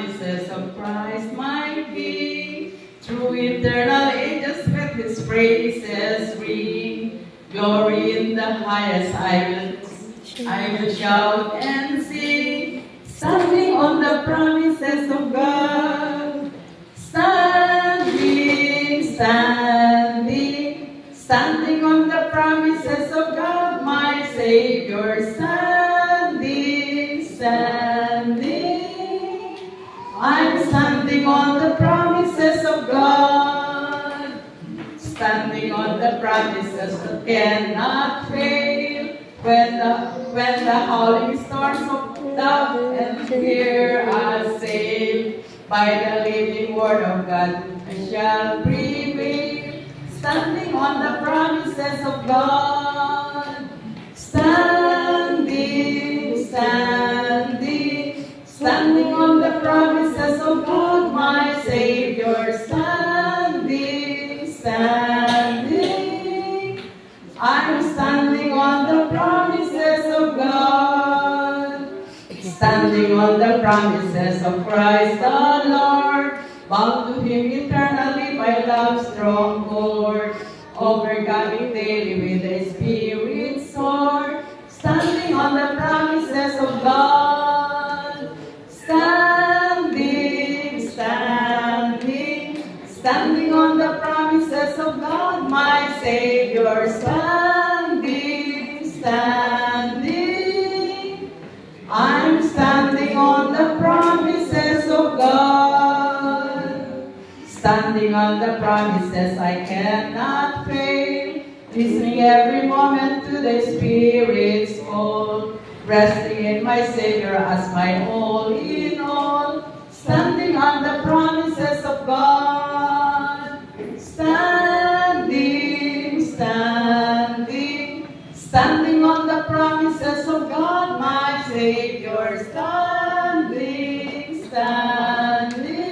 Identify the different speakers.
Speaker 1: Voices of Christ my King, through eternal ages let His praises ring. Glory in the highest I will shout and sing, standing on the promises of God. Standing, standing, standing on the promises of God, my Savior. Standing, standing. I'm standing on the promises of God, standing on the promises that cannot fail. When the howling storms of doubt and fear assail, by the living word of God I shall prevail. Standing on the promises of God, standing, standing. Standing on the promises of God, my Savior. Standing, standing. I'm standing on the promises of God. Standing on the promises of Christ the Lord. Bound to Him eternally by love's strong cord. Overcoming daily with the Spirit's sword. Standing on the promises of God. Standing, standing, standing on the promises of God, my Savior. Standing, standing, I'm standing on the promises of God. Standing on the promises I cannot fail, listening every moment to the Spirit's call. Resting in my Savior as my all in all, standing on the promises of God. Standing, standing, standing on the promises of God, my Savior. Standing, standing,